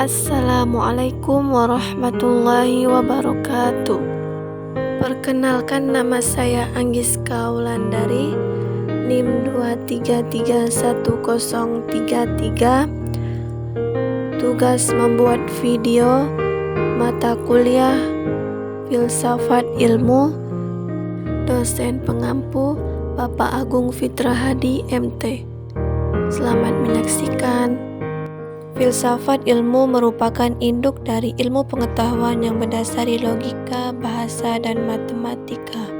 Assalamualaikum warahmatullahi wabarakatuh. Perkenalkan, nama saya Anggiska Wulandari, NIM 2331033. Tugas membuat video mata kuliah Filsafat Ilmu. Dosen pengampu Bapak Agung Fitra Hadi, MT. Selamat menyaksikan. Filsafat ilmu merupakan induk dari ilmu pengetahuan yang berdasari logika, bahasa, dan matematika.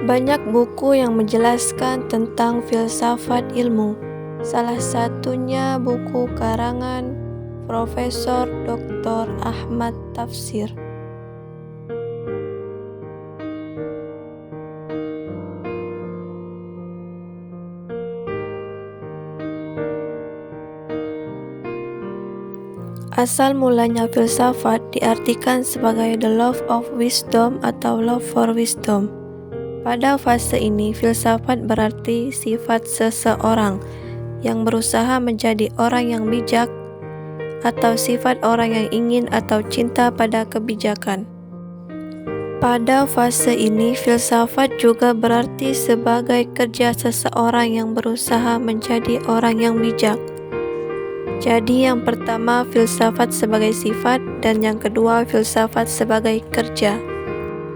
Banyak buku yang menjelaskan tentang filsafat ilmu. Salah satunya buku karangan Profesor Dr. Ahmad Tafsir. Asal mulanya filsafat diartikan sebagai the love of wisdom atau love for wisdom. Pada fase ini, filsafat berarti sifat seseorang yang berusaha menjadi orang yang bijak atau sifat orang yang ingin atau cinta pada kebijakan. Pada fase ini, filsafat juga berarti sebagai kerja seseorang yang berusaha menjadi orang yang bijak. Jadi yang pertama filsafat sebagai sifat dan yang kedua filsafat sebagai kerja.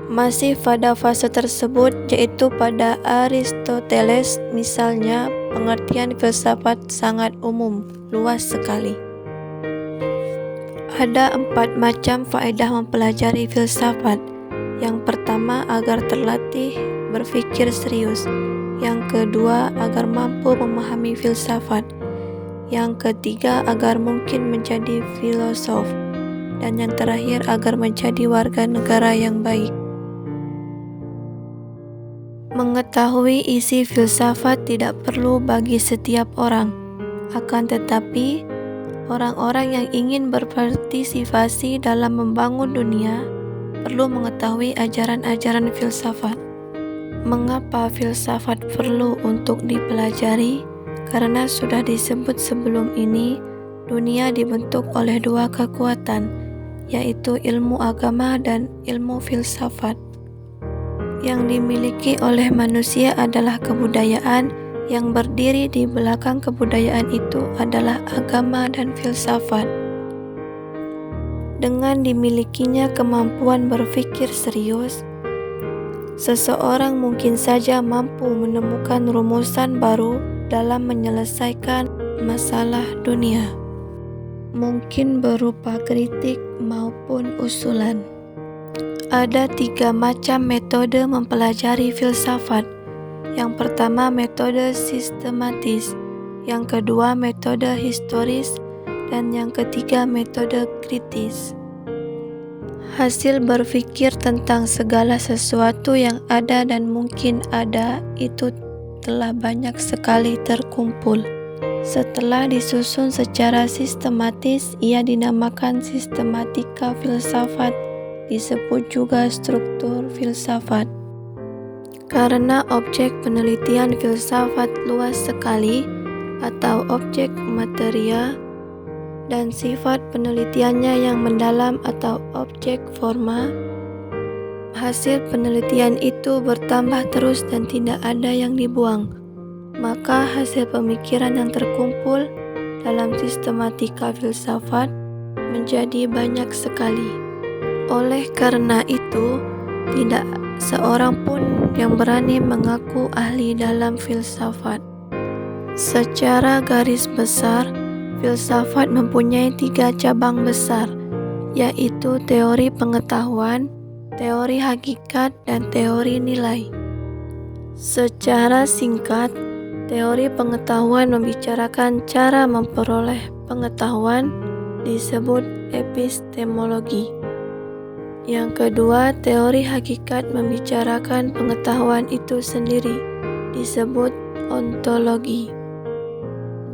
Masih pada fase tersebut, yaitu pada Aristoteles misalnya, pengertian filsafat sangat umum, luas sekali. Ada 4 macam faedah mempelajari filsafat. Yang pertama, agar terlatih berpikir serius. Yang kedua, agar mampu memahami filsafat. Yang ketiga, agar mungkin menjadi filosof. Dan yang terakhir, agar menjadi warga negara yang baik. Mengetahui isi filsafat tidak perlu bagi setiap orang. Akan tetapi, orang-orang yang ingin berpartisipasi dalam membangun dunia perlu mengetahui ajaran-ajaran filsafat. Mengapa filsafat perlu untuk dipelajari? Karena sudah disebut sebelum ini, dunia dibentuk oleh 2 kekuatan, yaitu ilmu agama dan ilmu filsafat. Yang dimiliki oleh manusia adalah kebudayaan, yang berdiri di belakang kebudayaan itu adalah agama dan filsafat. Dengan dimilikinya kemampuan berpikir serius, seseorang mungkin saja mampu menemukan rumusan baru dalam menyelesaikan masalah dunia, mungkin berupa kritik maupun usulan. Ada 3 macam metode mempelajari filsafat. Yang pertama, metode sistematis, yang kedua metode historis, dan yang ketiga metode kritis. Hasil berpikir tentang segala sesuatu yang ada dan mungkin ada itu telah banyak sekali terkumpul. Setelah disusun secara sistematis, ia dinamakan sistematika filsafat, disebut juga struktur filsafat. Karena objek penelitian filsafat luas sekali atau objek materia, dan sifat penelitiannya yang mendalam atau objek forma, hasil penelitian itu bertambah terus dan tidak ada yang dibuang. Maka hasil pemikiran yang terkumpul dalam sistematika filsafat menjadi banyak sekali. Oleh karena itu, tidak seorang pun yang berani mengaku ahli dalam filsafat. Secara garis besar, filsafat mempunyai 3 cabang besar, yaitu teori pengetahuan, teori hakikat, dan teori nilai. Secara singkat, teori pengetahuan membicarakan cara memperoleh pengetahuan, disebut epistemologi. Yang kedua, teori hakikat membicarakan pengetahuan itu sendiri, disebut ontologi.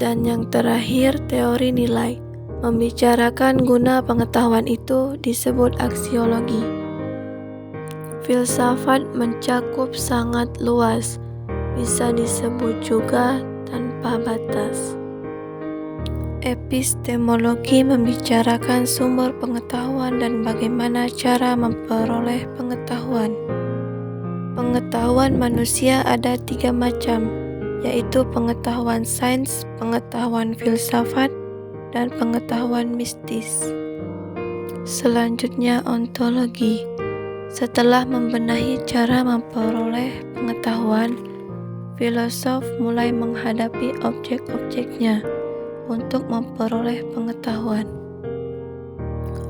Dan yang terakhir, teori nilai membicarakan guna pengetahuan itu, disebut aksiologi. Filsafat mencakup sangat luas, bisa disebut juga tanpa batas. Epistemologi membicarakan sumber pengetahuan dan bagaimana cara memperoleh pengetahuan. Pengetahuan manusia ada 3 macam, yaitu pengetahuan sains, pengetahuan filsafat, dan pengetahuan mistis. Selanjutnya, ontologi. Setelah membenahi cara memperoleh pengetahuan, filosof mulai menghadapi objek-objeknya untuk memperoleh pengetahuan.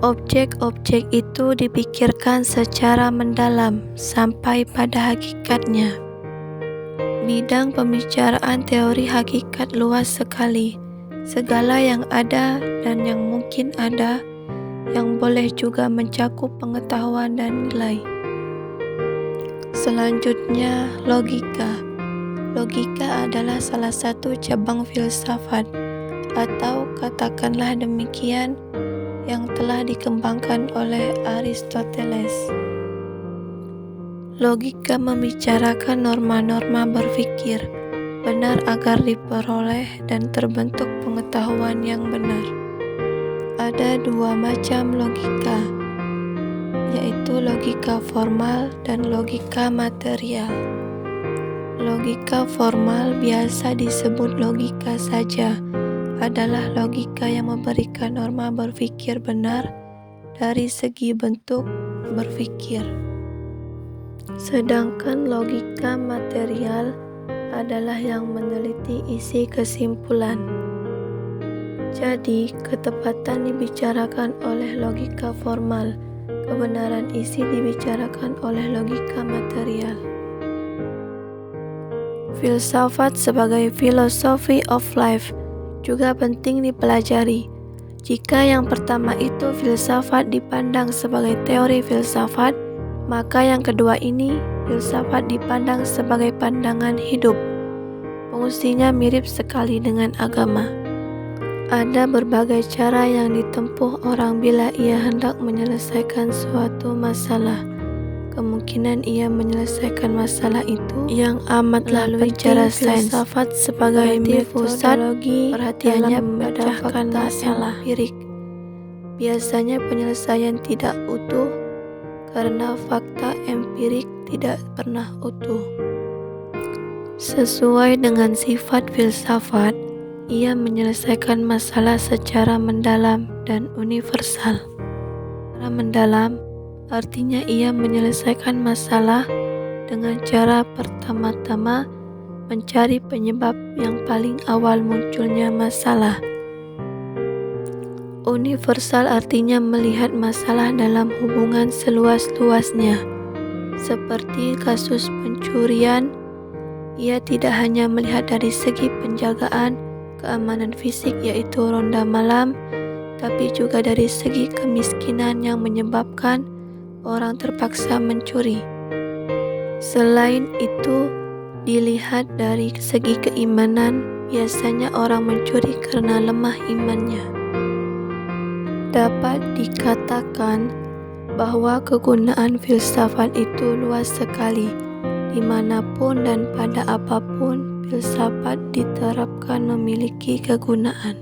Objek-objek itu dipikirkan secara mendalam sampai pada hakikatnya. Bidang pembicaraan teori hakikat luas sekali. Segala yang ada dan yang mungkin ada, yang boleh juga mencakup pengetahuan dan nilai. Selanjutnya, logika. Logika adalah salah satu cabang filsafat, atau katakanlah demikian, yang telah dikembangkan oleh Aristoteles. Logika membicarakan norma-norma berpikir benar agar diperoleh dan terbentuk pengetahuan yang benar. Ada 2 macam logika, yaitu logika formal dan logika material. Logika formal biasa disebut logika saja, adalah logika yang memberikan norma berpikir benar dari segi bentuk berpikir. Sedangkan logika material adalah yang meneliti isi kesimpulan. Jadi, ketepatan dibicarakan oleh logika formal, kebenaran isi dibicarakan oleh logika material. Filsafat sebagai philosophy of life juga penting dipelajari. Jika yang pertama itu filsafat dipandang sebagai teori filsafat, maka yang kedua ini filsafat dipandang sebagai pandangan hidup. Fungsinya mirip sekali dengan agama. Ada berbagai cara yang ditempuh orang bila ia hendak menyelesaikan suatu masalah. Kemungkinan ia menyelesaikan masalah itu yang amatlah penting. Filsafat sebagai pusat perhatiannya memecahkan masalah empirik. Biasanya penyelesaian tidak utuh karena fakta empirik tidak pernah utuh. Sesuai dengan sifat filsafat, ia menyelesaikan masalah secara mendalam dan universal. Secara mendalam artinya ia menyelesaikan masalah dengan cara pertama-tama mencari penyebab yang paling awal munculnya masalah. Universal artinya melihat masalah dalam hubungan seluas-luasnya. Seperti kasus pencurian, ia tidak hanya melihat dari segi penjagaan keamanan fisik yaitu ronda malam, tapi juga dari segi kemiskinan yang menyebabkan orang terpaksa mencuri. Selain itu, dilihat dari segi keimanan, biasanya orang mencuri karena lemah imannya. Dapat dikatakan bahwa kegunaan filsafat itu luas sekali. Dimanapun dan pada apapun, filsafat diterapkan memiliki kegunaan.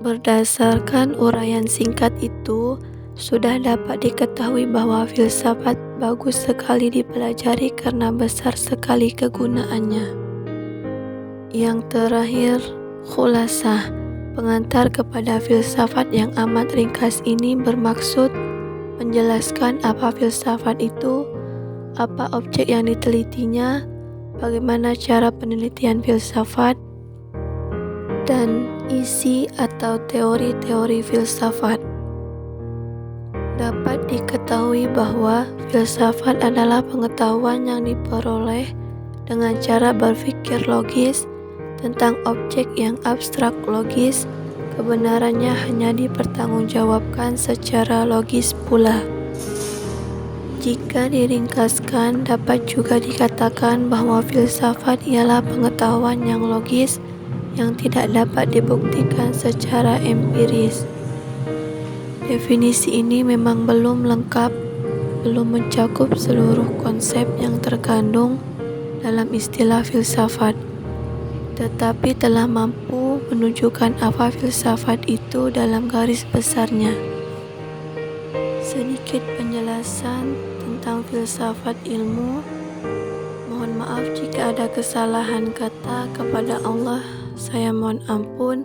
Berdasarkan uraian singkat itu, sudah dapat diketahui bahwa filsafat bagus sekali dipelajari karena besar sekali kegunaannya. Yang terakhir, khulasah, pengantar kepada filsafat yang amat ringkas ini bermaksud menjelaskan apa filsafat itu, apa objek yang ditelitinya, bagaimana cara penelitian filsafat, dan isi atau teori-teori filsafat. Dapat diketahui bahwa filsafat adalah pengetahuan yang diperoleh dengan cara berpikir logis tentang objek yang abstrak logis. Kebenarannya hanya dipertanggungjawabkan secara logis pula. Jika diringkaskan, dapat juga dikatakan bahwa filsafat ialah pengetahuan yang logis yang tidak dapat dibuktikan secara empiris. Definisi ini memang belum lengkap, belum mencakup seluruh konsep yang terkandung dalam istilah filsafat, tetapi telah mampu menunjukkan apa filsafat itu dalam garis besarnya. Sedikit penjelasan tentang filsafat ilmu. Mohon maaf jika ada kesalahan kata kepada Allah. Saya mohon ampun.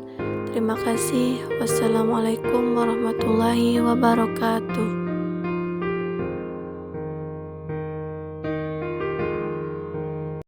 Terima kasih. Wassalamualaikum warahmatullahi wabarakatuh.